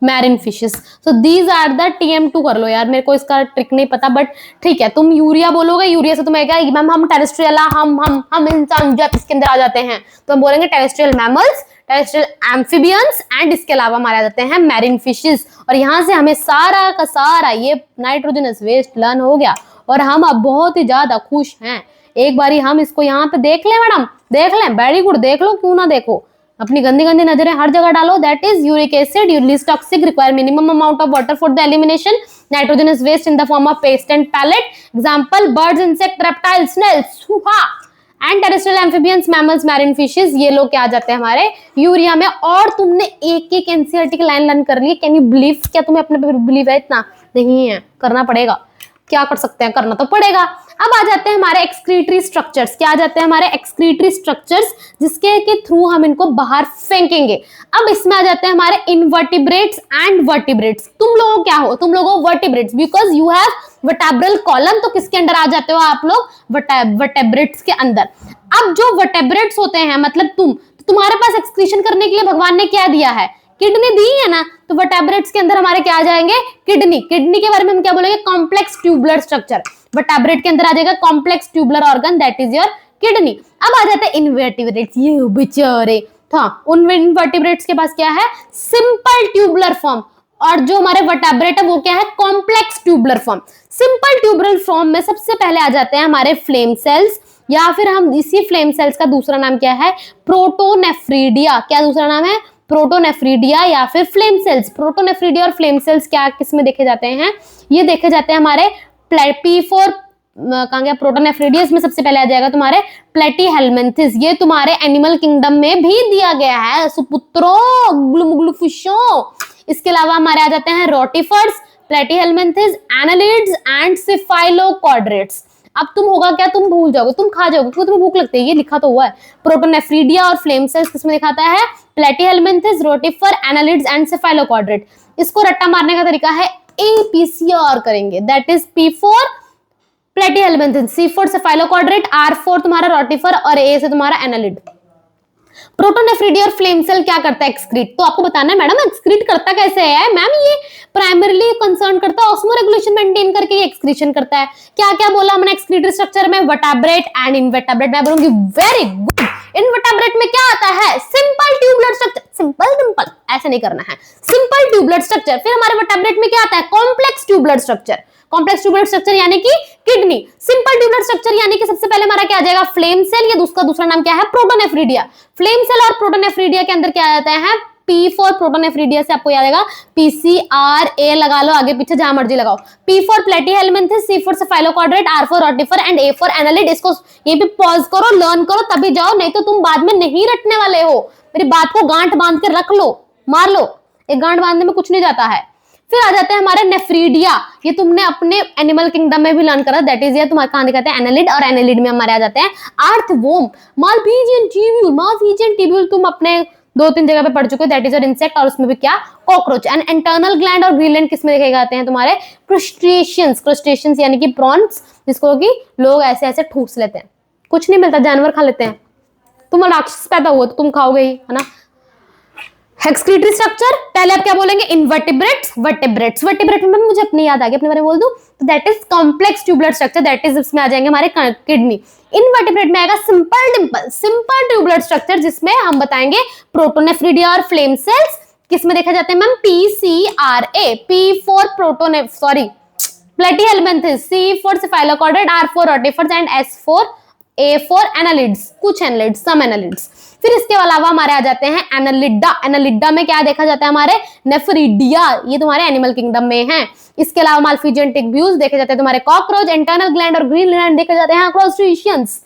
marine fishes. So these are the TM2 कर लो यार, मेरे को इसका ट्रिक नहीं पता, बट ठीक है। तुम यूरिया बोलोगे, यूरिया से तुम्हें क्या, मैम हम टेरेस्ट्रियल, हम इंसान जात इसके अंदर आ जाते हैं, तो हम बोलेंगे terrestrial mammals, terrestrial amphibians and इसके अलावा हमारे आ जाते हैं मैरिन फिशेस। और यहाँ से हमें सारा का सारा ये नाइट्रोजनस वेस्ट लर्न हो गया और हम अब बहुत ही ज्यादा खुश हैं। एक बारी हम इसको यहाँ पे देख लें मैडम, देख लें, वेरी गुड, देख लो, क्यों ना देखो, अपनी गंदी गंदी नजरें हर जगह डालो। That is uric acid, least toxic, require minimum amount of water for the elimination, nitrogenous waste in the form of paste and pellet. Example birds, insect, reptile, snails, and terrestrial amphibians, mammals, marine fishes, ये लोग क्या आ जाते हैं हमारे urea में। और तुमने एक एक एनसीईआरटी की लाइन लर्न कर ली। Can you believe? क्या तुम्हें अपने पे बिलीव है? इतना नहीं है, करना पड़ेगा। क्या कर सकते हैं, करना तो पड़ेगा। अब आ जाते हैं हमारे एक्सक्रीटरी स्ट्रक्चर्स। क्या आ जाते हैं हमारे एक्सक्रीटरी स्ट्रक्चर्स, जिसके के थ्रू हम इनको बाहर फेंकेंगे। अब इसमें आ जाते हैं हमारे इनवर्टिब्रेट्स एंड वर्टिब्रेट्स। तुम लोग क्या हो? तुम लोग हो vertebrates, because you have vertebral column, तो किसके अंदर आ जाते हो आप लोग? वर्टेब्रेट्स के अंदर। अब जो वर्टेब्रेट्स होते हैं, मतलब तुम्हारे पास एक्सक्रीशन करने के लिए भगवान ने क्या दिया है? किडनी दी है ना, तो वर्टेब्रेट्स के अंदर हमारे क्या आ जाएंगे? किडनी। किडनी के बारे में हम क्या बोलेंगे? Complex tubular structure. वर्टेब्रेट के अंदर आ जाएगा complex tubular organ, that is your kidney. अब आ जाते हैं इनवर्टिब्रेट्स, ये बेचारे, हाँ, उन इनवर्टिब्रेट्स के पास क्या है? Simple tubular form. और जो हमारे वर्टेब्रेट है वो क्या है? Complex tubular form. Simple tubular form में सबसे पहले आ जाते हैं हमारे फ्लेम सेल्स, या फिर हम इसी फ्लेम सेल्स का दूसरा नाम क्या है? प्रोटोनेफ्रीडिया। क्या दूसरा नाम है? प्रोटोनेफ्रीडिया या फिर फ्लेम सेल्स। प्रोटोनेफ्रीडिया और फ्लेम सेल्स क्या किस में देखे जाते हैं? ये देखे जाते हैं हमारे P4, कहाँ गया प्रोटोनेफ्रीडिया, इसमें सबसे पहले आ जाएगा तुम्हारे प्लेटीहेल्मिन्थेस। ये तुम्हारे एनिमल किंगडम में भी दिया गया है सुपुत्रो, ग्लुमुग्लु फिशों। इसके अलावा हमारे आ जाते हैं रोटिफर्स, प्लेटीहेल्मिन्थेस, एनालिड्स एंड सिफाइलोक्वाड्रेट्स। अब तुम होगा क्या? तुम भूल जाओगे, तुम खा जाओगे, क्योंकि तुम्हें भूख लगती है। ये लिखा तो हुआ है, प्रोटोनेफ्रीडिया और फ्लेम सेल्स किसमें दिखाता है? Platyhelminthes, rotifer, annelids and cephalochordate. इसको रट्टा मारने का तरीका है APCR करेंगे, that is P for platyhelminthes, C for cephalochordate, R for तुम्हारा रोटिफर और A से तुम्हारा एनालिड। प्रोटोनेफ्रीडिया और फ्लेम सेल क्या करता है? एक्सक्रीट। तो आपको बताना है मैडम एक्सक्रीट करता कैसे है? मैम ये प्राइमरीली कंसर्न करता है ऑस्मोरेगुलेशन मेंटेन करके ये एक्सक्रीशन करता है। क्या क्या बोला हमने एक्सक्रीटरी स्ट्रक्चर में? Vertebrate and invertebrate. मैं बोलूंगी वेरी गुड। इनवर्टेब्रेट में क्या आता है? Simple tubular structure. सिंपल ऐसे नहीं करना है, सिंपल ट्यूबुलर स्ट्रक्चर। फिर हमारे वर्टेब्रेट में क्या आता है? Complex tubular structure. Complex tubular structure यानी कि किडनी। सिंपल ट्यूबुलर स्ट्रक्चर यानी कि सबसे पहले हमारा क्या आ जाएगा? फ्लेम सेल, या उसका दूसरा नाम क्या है? प्रोटोनेफ्रीडिया। फ्लेम सेल और प्रोटोनेफ्रीडिया के अंदर क्या आ जाता है? P फॉर प्रोटोनेफ्रीडिया से आपको याद आएगा PCRA लगा लो, आगे पीछे जहां मर्जी लगाओ। P for platyhelminthes, C for cephalochordate, R for rotifer and A for annelid. इसको यहीं पे पॉज करो, लर्न करो, तभी जाओ, नहीं तो तुम बाद में नहीं रटने वाले हो। मेरी बात को गांठ बांध के रख लो, मार लो, एक गांठ बांधने में कुछ नहीं जाता है। फिर आ जाते हैं हमारे नेफ्रीडिया। ये तुमने अपने एनिमल किंगडम में भी लर्न करा, दैट इज ये तुम्हारे कहां दिखाते हैं? एनालिड। और एनालिड में हमारे आ जाते हैं earthworm, Malpighian tubule, Malpighian tubule तुम अपने 2-3 जगह पे पढ़ चुके हो, दैट इज योर इंसेक्ट। और उसमें भी क्या? कॉकरोच। एंड इंटरनल ग्लैंड और ग्रीलैंड किस में देखे जाते हैं? तुम्हारे क्रस्टेशियंस। क्रस्टेशियंस यानी कि प्रॉन्स, जिसको कि लोग ऐसे ऐसे ठूस लेते हैं, कुछ नहीं मिलता, जानवर खा लेते हैं। तुम राक्षस पैदा हुआ तो तुम खाओगे ही, है ना? एक्सक्रीटरी स्ट्रक्चर, पहले आप क्या बोलेंगे, इनवर्टिब्रेट्स, वर्टिब्रेट्स। वर्टिब्रेट में मुझे अपनी याद आ गई, अपने बारे में बोल दूं तो that is complex tubular structure, that is इसमें आ जाएंगे हमारे किडनी। इनवर्टिब्रेट में आएगा simple Dimple, simple tubular structure, जिसमें हम बताएंगे प्रोटोनेफ्रिडिया और फ्लेम सेल्स। किसमें देखा जाते हैं मैम, PCRA, P फॉर प्रोटोनेफ, sorry platyhelminthes, C for cephalochordate, R for rotifers and A for annelids, कुछ एनालिड्स, सम एनालिड्स। फिर इसके अलावा हमारे आ जाते हैं एनालिडा। एनालिडा में क्या देखा जाता है, हमारे नेफ्रिडिया, ये तुम्हारे एनिमल किंगडम में है। इसके अलावा माल्फिजियन टिब्यूल्स देखे जाते हैं तुम्हारे कॉकरोच, इंटरनल ग्लैंड और ग्रीन ग्लैंड देखे जाते हैं क्रस्टेशियंस।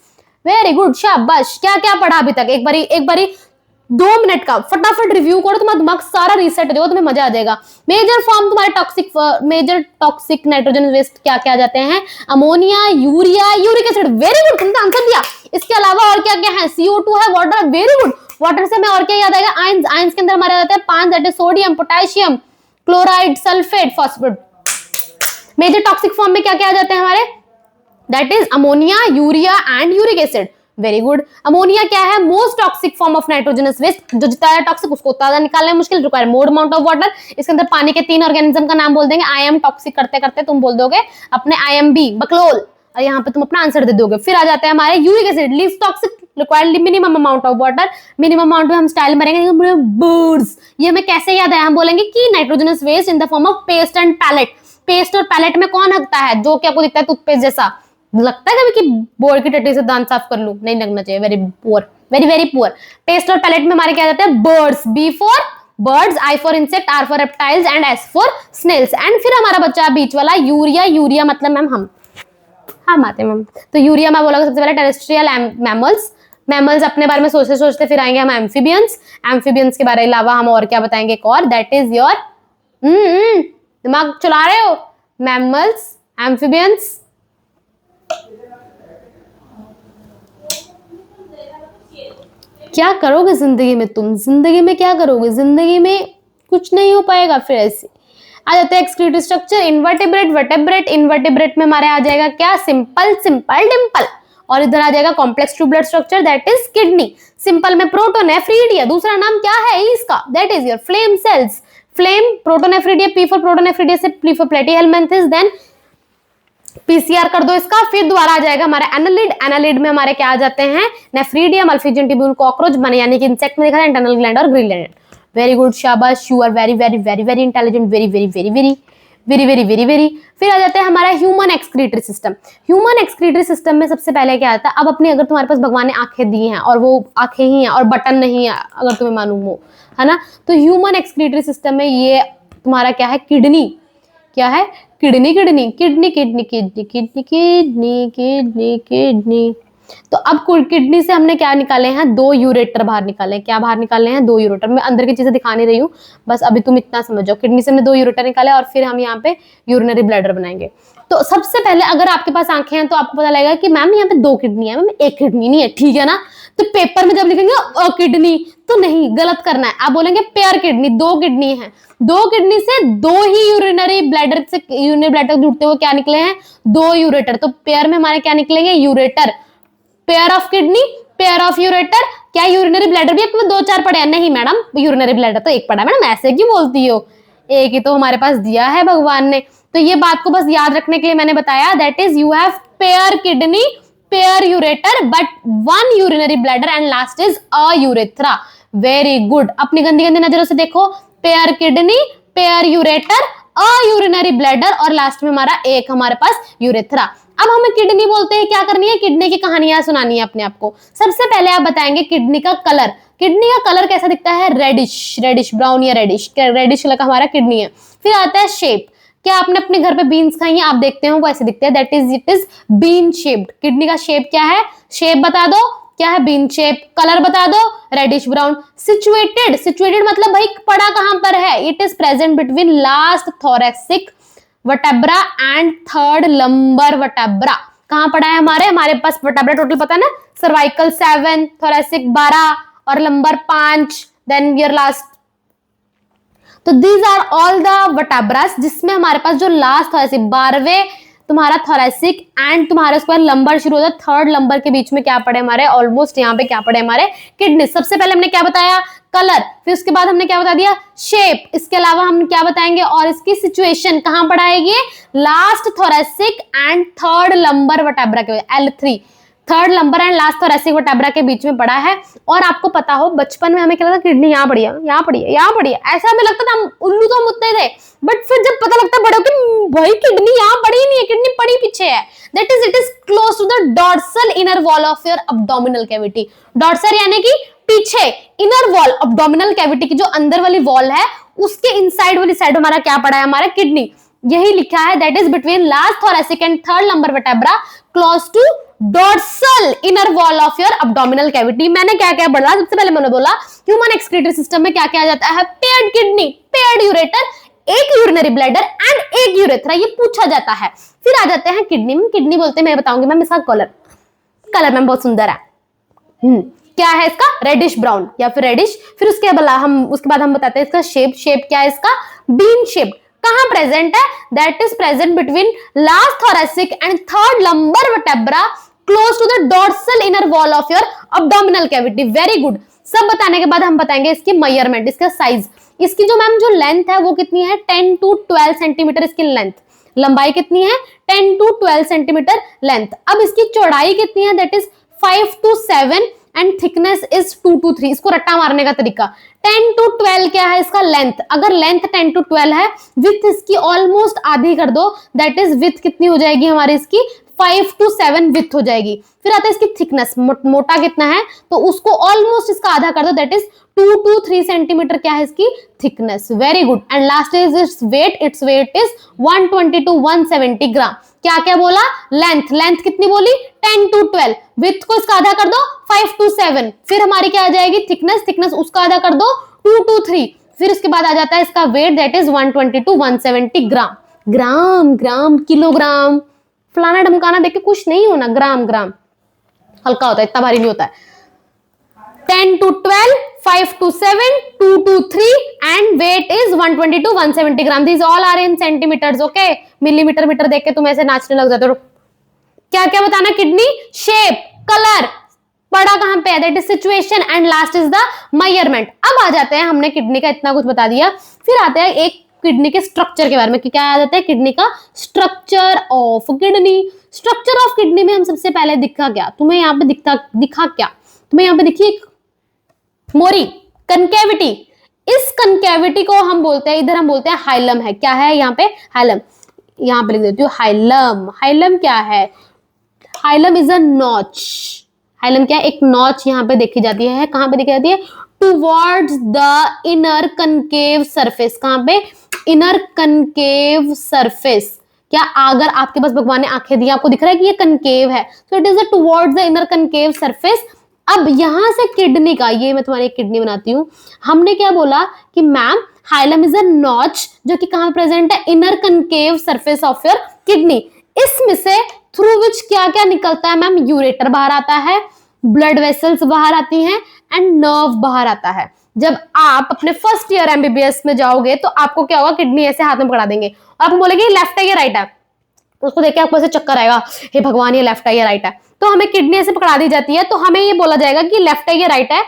वेरी गुड, शाबाश। क्या क्या पढ़ा अभी तक, एक बारी 2 मिनट का फटाफट रिव्यू करो, तुम्हारा दिमाग सारा रीसेट हो जाएगा, तुम्हें मजा आ जाएगा। मेजर फॉर्म तुम्हारे टॉक्सिक नाइट्रोजन वेस्ट क्या क्या आ जाते हैं, ammonia, urea, uric acid. Very good, तुमने आंसर दिया। इसके अलावा और क्या क्या है, CO2 है, वाटर, वेरी गुड। वाटर से हमें और क्या याद आएगा, आयंस। आयंस के अंदर हमारे आ जाते हैं 5, that is sodium, potassium, chloride, sulphate, phosphate. Major toxic form में क्या क्या आ जाते हैं हमारे, that is ammonia, urea and uric acid. Very good. Ammonia क्या है, most toxic form of nitrogenous waste, जो जितना टॉक्सिक उसको उतना निकालना है मुश्किल, require more amount of water. इसके अंदर पानी के 3 ऑर्गेनिज्म का नाम बोल देंगे, आई एम टॉक्सिक करते करते तुम बोल दोगे अपने IMB बकलोल, और यहाँ पे तुम अपना आंसर दे दोगे। फिर आ जाते हैं हमारे uric acid, least toxic, required minimum amount of water. Minimum amount में हम स्टाइल मारेंगे बर्ड्स। ये हमें कैसे याद आया, हम बोलेंगे कि nitrogenous waste in the form of paste and pellet. Paste और पैलेट में कौन हकता है, जो क्या आपको दिखता है टूथपेस्ट जैसा, लगता है कभी कि बोर्ड की टट्टी से दांत साफ कर लूं, नहीं लगना चाहिए। Very poor, very very poor. Paste और पैलेट में हमारे क्या जाते हैं, birds, B for birds, I for insect, R for reptiles and S for snails. And फिर हमारा बच्चा बीच वाला यूरिया। यूरिया मतलब मैम हम आते हैं मैम, तो यूरिया मैं बोला सबसे पहले टेरेस्ट्रियल मैमल्स। मैमल्स अपने बारे में सोचते सोचते फिर आएंगे हम एम्फीबियंस। एम्फीबियंस के बारे में अलावा हम और क्या बताएंगे, एक और, दैट इज योर दिमाग चला रहे हो, मैमल्स, एम्फीबियंस। क्या करोगे जिंदगी में तुम, जिंदगी में क्या करोगे, जिंदगी में कुछ नहीं हो पाएगा। फिर ऐसे आ जाते हैं excretory structure, invertebrate, vertebrate. Invertebrate में हमारे आ जाएगा क्या, सिंपल, सिंपल डिंपल, और इधर आ जाएगा complex tubular structure, that is kidney. Simple में प्रोटोनेफ्रिडिया, दूसरा नाम क्या है इसका, that is your flame cells. Flame, protonephridia, P for protonephridia से P for platyhelminthes, then PCR कर दो इसका। फिर दोबारा आ जाएगा हमारा एनालिड। एनालिड में हमारे क्या आ जाते हैं, नेफ्रीडिया, माल्फिजियन टिब्यूल, कॉकरोच, यानी कि इंसेक्ट में देखा है इंटरनल ग्लैंड और ग्रीन ग्लैंड। वेरी गुड, शाबाश, you are very very very very intelligent, very very very very very very very very. फिर आ जाता है हमारा human excretory system. Human excretory system में सबसे पहले क्या आता है, अब अपनी अगर तुम्हारे पास भगवान ने आंखें दी हैं और वो आंखें ही हैं और बटन नहीं है, अगर तुम्हें मालूम हो, है ना, तो ह्यूमन एक्सक्रीटरी सिस्टम में ये तुम्हारा क्या है, किडनी। क्या है, kidney, kidney, kidney, kidney, kidney, kidney, kidney, kidney, kidney. तो अब किडनी से हमने क्या निकाले हैं, 2 यूरेटर बाहर निकाले। क्या बाहर निकाले हैं, 2 यूरेटर। मैं अंदर की चीजें दिखा नहीं रही हूँ, बस अभी तुम इतना समझ जाओ। किडनी से हमने 2 यूरेटर निकाले और फिर हम यहाँ पे यूरिनरी ब्लैडर बनाएंगे। तो सबसे पहले अगर आपके पास आंखें हैं तो आपको पता लगेगा कि मैम यहाँ पे 2 किडनी है, मैम 1 किडनी नहीं है, ठीक है ना। तो पेपर में जब लिखेंगे किडनी तो नहीं, गलत करना है, आप बोलेंगे पेयर किडनी, 2 किडनी है। 2 किडनी से 2 ही यूरिनरी ब्लैडर से, यूरिनरी ब्लैडर जुड़ते हुए क्या निकले हैं, 2 यूरेटर। तो पेयर में हमारे क्या निकलेंगे, ureter. Pair of kidney, pair of ureter. क्या यूरिनरी ब्लैडर भी आपको 2-4 पढ़े हैं? नहीं मैडम, यूरिनरी ब्लैडर तो 1 पढ़ा है। मैडम ऐसे क्यों बोलती हो, 1 ही तो हमारे पास दिया है भगवान ने। तो ये बात को बस याद रखने के लिए मैंने बताया, that is you have pair kidney, pair ureter, but 1 urinary bladder and last is a urethra. Very good. अपनी गंदी गंदी नजरों से देखो, पेयर किडनी, पेयर यूरेटर, अ यूरिनरी ब्लैडर और लास्ट में हमारा एक हमारे पास यूरेथ्रा। अब हमें किडनी बोलते हैं, क्या करनी है, किडनी की कहानियां सुनानी है अपने आप को। सबसे पहले आप बताएंगे किडनी का कलर। किडनी का कलर कैसा दिखता है, रेडिश, रेडिश ब्राउन या रेडिश, रेडिश कलर का हमारा किडनी है। फिर आता है शेप। क्या आपने अपने घर पे बीन्स खाई हैं, आप देखते हो वो ऐसे दिखते हैं, that is it is bean shaped. Kidney का शेप क्या है, शेप बता दो, क्या है, बीन शेप। कलर बता दो, रेडिश ब्राउन। सिचुएटेड, सिचुएटेड मतलब भाई पड़ा कहां पर है, it is present between last thoracic vertebra and third lumbar vertebra. कहां पड़ा है हमारे पास वर्टेब्रा टोटल पता है ना, सर्वाइकल 7, थोरेसिक 12 और लंबर 5, देन योर लास्ट। तो these are all the vertebras, जिसमें हमारे पास जो लास्ट थोरेसिक 12वें तुम्हारा थोरेसिक एंड तुम्हारे उसके बाद लंबर शुरू होता है, थर्ड लंबर के बीच में क्या पड़े हमारे, ऑलमोस्ट यहाँ पे क्या पड़े हमारे, किडनी। सबसे पहले हमने क्या बताया, कलर, फिर उसके बाद हमने क्या बता दिया, शेप, इसके अलावा हम क्या बताएंगे, और इसकी सिचुएशन कहां पड़ा है, ये last thoracic and third lumbar vertebra के L3, third lumbar and last thoracic vertebra के बीच में पड़ा है। और आपको पता हो बचपन में हमें क्या लगता, किडनी यहाँ पड़ी है, यहाँ पड़ी है, यहाँ पड़ी है, ऐसा हमें लगता था, हम उल्लू तो हम उतने थे, बट फिर जब पता लगता बड़े कि भाई किडनी यहाँ पड़ी नहीं है, किडनी पड़ी पीछे है, that is it is close to the dorsal inner wall of your abdominal cavity. Dorsal यानी कि पीछे, इनर वॉल अब्डोमिनल कैविटी की जो अंदर वाली वॉल है उसके इनसाइड वाली साइड हमारा क्या पड़ा है, हमारा किडनी। यही लिखा है, that is between last thoracic and third lumbar vertebra close to dorsal inner wall of your abdominal cavity. मैंने क्या क्या पढ़ा, सबसे पहले मैंने बोला ह्यूमन एक्सक्रीटरी सिस्टम में क्या क्या आ जाता है, पेयर्ड किडनी, पेयर्ड यूरेटर, एक यूरिनरी ब्लैडर एंड एक यूरेथ्रा, ये पूछा जाता है। फिर आ जाते हैं किडनी में, किडनी बोलते हैं, मैं बताऊंगी मैम इसका कलर, कलर मैम बहुत सुंदर है, क्या है इसका, रेडिश ब्राउन या फिर रेडिश। फिर उसके बाद हम बताते हैं इसका शेप, शेप क्या है इसका, बीन शेप। कहां प्रेजेंट है, that is present between last thoracic and third lumbar vertebra close to the dorsal inner wall of your abdominal cavity. Very good. सब बताने के बाद हम बताएंगे इसकी मेजरमेंट, इसका साइज। इसकी जो मैम जो लेंथ है वो कितनी है, 10 to 12 सेंटीमीटर इसकी लेंथ, लंबाई कितनी है 10 to 12 सेंटीमीटर लेंथ। अब इसकी चौड़ाई कितनी है, that is 5 to 7 and thickness is 2 to 3। इसको रट्टा मारने का तरीका, 10 to 12 क्या है इसका लेंथ, अगर लेंथ 10 to 12 है, विथ इसकी ऑलमोस्ट आधी कर दो, दैट इज विथ कितनी हो जाएगी हमारी इसकी 5 to 7 विथ हो जाएगी। फिर आता है इसकी थिकनेस, मोटा कितना है, तो उसको ऑलमोस्ट इसका आधा कर दो, दैट इज 2 to 3 सेंटीमीटर क्या है इसकी thickness. Very good. And last is its weight is 120 to 170 ग्राम। क्या क्या बोला, लेंथ, लेंथ कितनी बोली 10 to 12, विथ को इसका आधा कर दो 5 to 7, फिर हमारी क्या आ जाएगी थिकनेस, थिकनेस उसका आधा कर दो 2 to 3, फिर उसके बाद आ जाता है इसका weight, that is 120 to 170 gram. Gram, gram, kilogram, फलाना ढमकाना देख के कुछ नहीं होना, ग्राम, ग्राम हल्का होता है, इतना भारी नहीं होता है। 10 to 12, 5 to 7, 2 to 3 and weight is 120 to 170 gram. These all are in centimeters, okay? Millimetre metre देख के तुम ऐसे नाचने लग जाते हो। क्या क्या बताना, किडनी, शेप, कलर, पड़ा कहां पे है, that is situation and last is the measurement. अब आ जाते हैं, हमने किडनी का इतना कुछ बता दिया, फिर आते हैं एक किडनी के स्ट्रक्चर के बारे में। क्या आ जाता है किडनी का structure of kidney. Structure of kidney में हम सबसे पहले दिखा क्या, तुम्हें यहाँ पे दिखा क्या, तुम्हें यहाँ पे देखिए मोरी, कनकेविटी। इस कनकेविटी को हम बोलते हैं, इधर हम बोलते हैं हाइलम है। क्या है यहाँ पे, हाइलम, यहाँ पे लिख देती हूँ हाइलम। हाइलम क्या है, hilum is a notch. Hilum क्या है, एक नॉच यहाँ पे देखी जाती है, कहाँ पे देखी जाती है, towards the inner concave surface. कहाँ पे, इनर कनकेव सरफेस। क्या अगर आपके पास भगवान ने आंखें दी, आपको दिख रहा है कि ये कनकेव है, सो it is towards the inner concave surface. अब यहां से किडनी का, ये मैं तुम्हारी किडनी बनाती हूँ, हमने क्या बोला कि ma'am hilum is a notch जो कि कहां प्रेजेंट है, inner concave surface of your kidney. इसमें से थ्रू विच क्या क्या निकलता है मैम, यूरेटर बाहर आता है, ब्लड वेसल्स बाहर आती हैं एंड नर्व बाहर आता है। जब आप अपने फर्स्ट ईयर एमबीबीएस में जाओगे तो आपको क्या होगा, किडनी ऐसे हाथ में पकड़ा देंगे और आपको बोलेंगे लेफ्ट है या राइट है, उसको देख के आपको ऐसे चक्कर आएगा, हे भगवान ये लेफ्ट है या राइट है। तो हमें किडनी ऐसे पकड़ा दी जाती है, तो हमें ये बोला जाएगा कि लेफ्ट है या राइट है।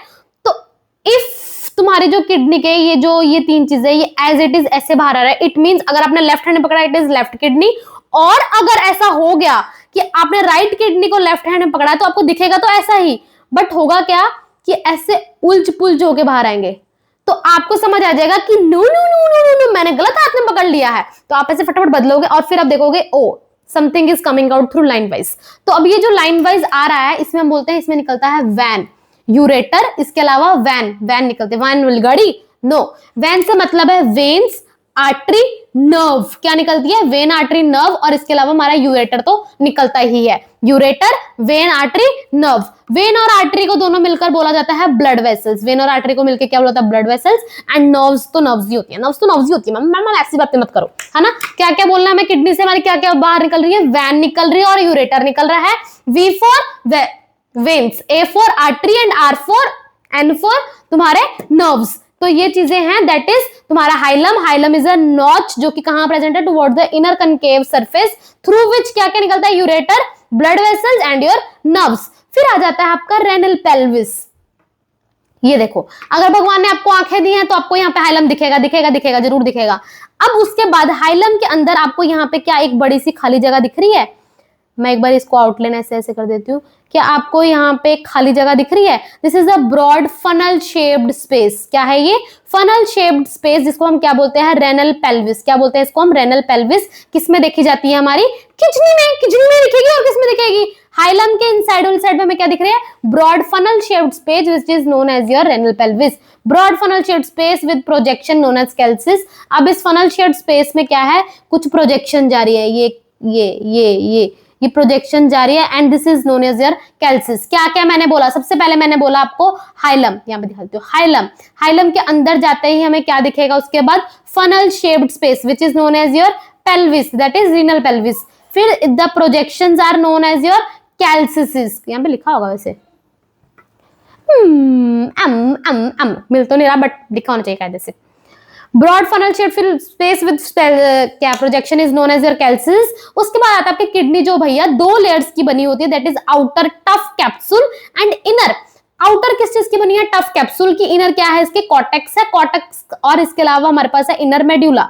तो इफ तुम्हारे जो किडनी के ये तीन चीजें ये एज इट इज ऐसे बाहर आ रहा है, इट मींस अगर आपने लेफ्ट हैंड में पकड़ा इट इज लेफ्ट किडनी, और अगर ऐसा हो गया कि आपने राइट किडनी को लेफ्ट हैंड में पकड़ा तो आपको दिखेगा तो ऐसा ही, बट होगा क्या कि ऐसे उलझ पुलझ होके बाहर आएंगे। तो आपको समझ आ जाएगा कि no no no no no no मैंने गलत हाथ में पकड़ लिया है, तो आप ऐसे फटाफट बदलोगे और फिर आप देखोगे oh something is coming out through line wise. तो अब ये जो लाइन वाइज आ रहा है इसमें हम बोलते हैं, इसमें निकलता है वैन, यूरेटर, इसके अलावा वैन निकलते हैं। वैन गाड़ी, नो, वैन से मतलब है वेन्स, आर्टरी, नर्व। क्या निकलती है, वेन, आर्टरी, नर्व, और इसके अलावा हमारा यूरेटर तो निकलता ही है। Ureter, when, artery, nerve. When और आर्टरी को दोनों मिलकर बोला जाता है ब्लड वेसल्स। वेन और आर्टरी को मिलकर क्या बोला जाता है, ब्लड वेसल्स। एंड नर्व्स तो नर्व्स ही होती है, नर्व्स तो नर्व्स ही होती है। मैम ऐसी बातें मत करो, है ना। क्या क्या बोलना है हमें, किडनी से हमारी क्या क्या बाहर निकल रही है, वैन निकल रही है और यूरेटर निकल रहा है। V for veins, A for artery and R for N for तुम्हारे नर्व्स। तो ये चीजें हैं, दैट इज तुम्हारा hilum. Hilum is a notch जो कि कहां प्रेजेंट है, towards the inner concave surface, through which क्या क्या निकलता है, ureter, blood vessels and your nerves. फिर आ जाता है आपका रेनल पेल्विस। ये देखो, अगर भगवान ने आपको आंखें दी हैं तो आपको यहाँ पे हाइलम दिखेगा, दिखेगा, दिखेगा, जरूर दिखेगा। अब उसके बाद हाइलम के अंदर आपको यहाँ पे क्या एक बड़ी सी खाली जगह दिख रही है। मैं एक बार इसको आउटलाइन ऐसे ऐसे कर देती हूँ। क्या आपको यहाँ पे खाली जगह दिख रही है? This is a broad funnel shaped space. क्या है ये? फनल शेप्ड स्पेस, जिसको हम क्या बोलते हैं? Renal pelvis. क्या बोलते हैं इसको हम? Renal pelvis. किस में देखी जाती है? हमारी किडनी में। किडनी में दिखेगी और किस में दिखेगी? हाइलम के इनसाइड वाली साइड में हमें क्या दिख रही है? Broad funnel shaped space which is known as your renal pelvis. Broad funnel shaped space with projection known as calyces. अब इस फनल शेप्ड स्पेस में क्या है? कुछ प्रोजेक्शन जारी है। ये प्रोजेक्शन जारी है and this is known as your calyces. क्या क्या मैंने बोला? सबसे पहले मैंने बोला आपको हाइलम, यहाँ पे दिखाती हूँ हाइलम। हाइलम के अंदर जाते ही हमें क्या दिखेगा? उसके बाद funnel shaped space which is known as your pelvis, that is renal pelvis. फिर the projections are known as your calyces. यहाँ पे लिखा होगा वैसे, मिल तो नहीं रहा बट लिखा होना चाहिए कायदे से। Broad funnel shaped space with क्या projection is known as your calyces. उसके बाद आता है आपकी किडनी, जो भैया 2 लेयर्स की बनी होती है, that is outer tough capsule and inner. Outer किस चीज की बनी है? टफ कैप्सूल की। इनर क्या है इसके? कॉर्टेक्स है। कॉर्टेक्स और इसके अलावा हमारे पास है इनर मेड्यूला।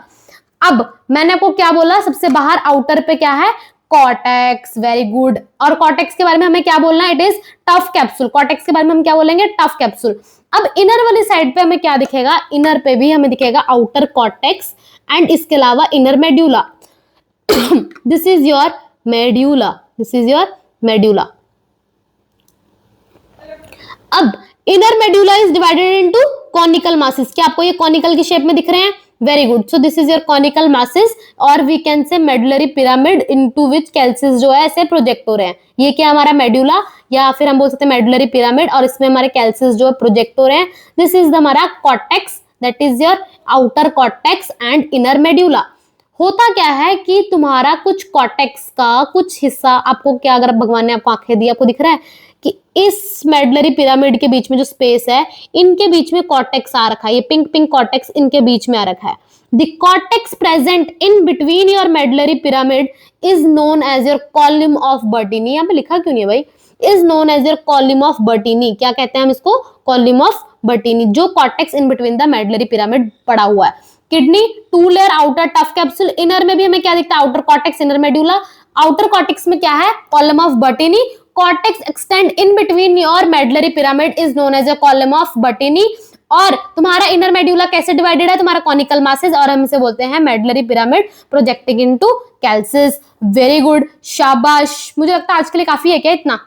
अब मैंने आपको क्या बोला? सबसे बाहर आउटर पे क्या है? कॉर्टेक्स। Very good. और कॉर्टेक्स के बारे में हमें क्या बोलना है? It is tough capsule. Cortex के बारे में हम क्या बोलेंगे? Tough capsule. अब इनर वाली साइड पे हमें क्या दिखेगा? इनर पे भी हमें दिखेगा आउटर कॉर्टेक्स एंड इसके अलावा inner medulla. This is your medulla. This is your medulla. अब inner medulla is divided into conical masses. क्या आपको ये कॉनिकल की शेप में दिख रहे हैं? Very good. So this is your conical masses और we can say medullary pyramid into which calyces जो है ऐसे प्रोजेक्ट हो रहे हैं। ये क्या हमारा मेड्यूला, या फिर हम बोल सकते हैं मेडुलरी पिरामिड, और इसमें हमारे कैल्सिस जो है प्रोजेक्ट हो रहे हैं। दिस इज हमारा cortex, that is your outer cortex and inner medulla. होता क्या है कि तुम्हारा कुछ कॉर्टेक्स का कुछ हिस्सा आपको क्या, अगर भगवान ने आपको आंखें दी, आपको दिख रहा है कि इस मेडुलरी पिरामिड के बीच में जो स्पेस है, इनके बीच में कॉर्टेक्स आ रखा है। ये पिंक पिंक कॉर्टेक्स इनके बीच में आ रखा है। The cortex present in between your medullary pyramid is known as your column of Bertini. यहाँ पे लिखा क्यों नहीं है भाई? Is known as your column of Bertini. क्या कहते हैं हम इसको? Column of Bertini. जो cortex in between the medullary pyramid पड़ा हुआ है। Kidney 2 layer outer tough capsule. Inner में भी हमें क्या दिखता है? Outer cortex, inner medulla. Outer cortex में क्या है? Column of Bertini. Cortex extend in between your medullary pyramid is known as a column of Bertini. और तुम्हारा इनर मेड्यूला कैसे डिवाइडेड है? तुम्हारा कॉनिकल मासेस, और हम इसे बोलते हैं medullary pyramid projecting into calyces. Very good, शाबाश। मुझे लगता है आज के लिए काफी है क्या इतना?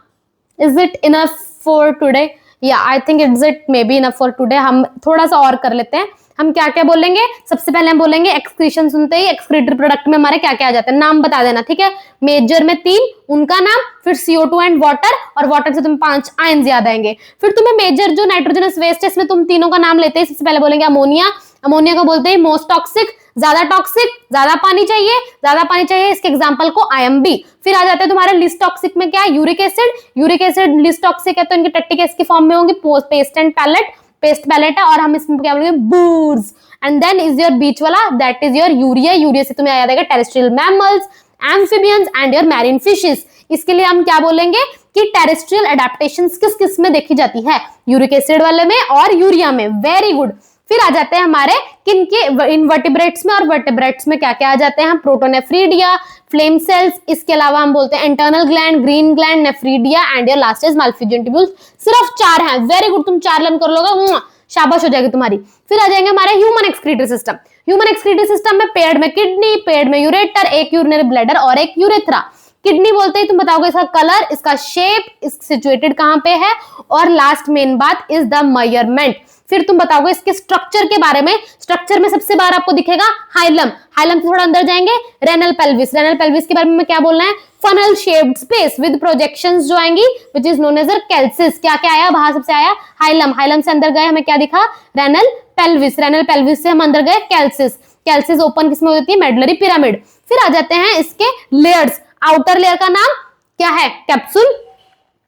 Is it enough for today? या I think it's it may be enough for today. हम थोड़ा सा और कर लेते हैं। हम क्या क्या बोलेंगे? सबसे पहले हम बोलेंगे एक्सक्रीशन। सुनते ही एक्सक्रीटरी प्रोडक्ट में हमारे क्या क्या आ जाता है? नाम बता देना, ठीक है? मेजर में 3, उनका नाम, फिर CO2 एंड वाटर, और वाटर से तुम्हें 5 आयंस याद आएंगे। फिर तुम्हें मेजर जो नाइट्रोजनस वेस्ट है, इसमें तुम तीनों का नाम लेते हैं। सबसे पहले बोलेंगे अमोनिया। अमोनिया को बोलते हैं मोस्ट टॉक्सिक, ज्यादा टॉक्सिक, ज्यादा पानी चाहिए, ज्यादा पानी चाहिए, इसके एग्जांपल को IMB। फिर आ जाते हैं तुम्हारे लिस्ट टॉक्सिक में क्या? Uric acid. Uric acid least toxic है तो इनके टट्टी केस की फॉर्म में होंगी, paste and pellet. Paste pellet है, और हम इसमें क्या बोलेंगे? बूर्स। एंड देन इज योर बीच वाला, that is your urea. Urea से तुम्हें याद आएगा terrestrial mammals, amphibians and your marine fishes. इसके लिए हम क्या बोलेंगे कि टेरेस्ट्रियल एडेप्टेशंस किस किस में देखी जाती है? यूरिक एसिड वाले में और यूरिया में। Very good. फिर आ जाते हैं हमारे किनके? इनवर्टिब्रेट्स में, और वर्टिब्रेट्स में क्या क्या आ जाते हैं? प्रोटोनेफ्रीडिया, फ्लेम सेल्स, इसके अलावा हम बोलते हैं internal gland, green gland, nephridia and your last is Malpighian tubules. सिर्फ 4 हैं। वेरी गुड, तुम 4 लर्न कर लोगे, शाबाश हो जाएगी तुम्हारी। फिर आ जाएंगे हमारे human excretory system. Human excretory system में पेड़ में किडनी, पेड़ में यूरेटर, एक यूरिनरी ब्लैडर और एक यूरेथ्रा। किडनी बोलते ही तुम बताओगे इसका कलर, इसका शेप, इस सिचुएटेड कहां पे है, और लास्ट मेन बात इज द मेजरमेंट। फिर तुम बताओगे इसके स्ट्रक्चर के बारे में। स्ट्रक्चर में सबसे बार आपको दिखेगा हाइलम। हाइलम से थोड़ा अंदर जाएंगे, रेनल पेल्विस। रेनल पेल्विस के बारे में क्या बोलना है? Funnel shaped space with projections जो आएंगी विच इज नोन एज कैल्सिस। क्या क्या आया? बाहर सबसे आया हाइलम। हाइलम से अंदर गए हमें क्या दिखा? Renal pelvis. रेनल पेल्विस से हम अंदर गए कैल्सिस। कैल्सिस ओपन किसमें हो जाती है? Medullary pyramid. फिर आ जाते हैं इसके लेयर्स। आउटर लेयर का नाम क्या है? Capsule,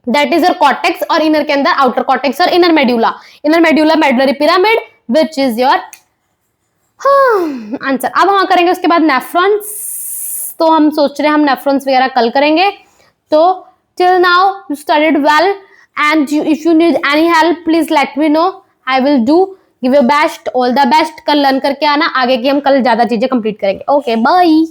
that is your cortex, और इनर के अंदर आउटर कॉर्टेक्स और inner medulla. Inner medulla medullary pyramid which is your answer. अब हम करेंगे उसके बाद नेफ्रॉन्स। तो हम सोच रहे हैं हम नेफ्रॉन्स वगैरह कल करेंगे। तो till now you studied well, and if you need any help please let me know. I will do, give your best, all the best. कल लर्न करके आना, आगे की हम कल ज्यादा चीजें कंप्लीट करेंगे। Okay bye.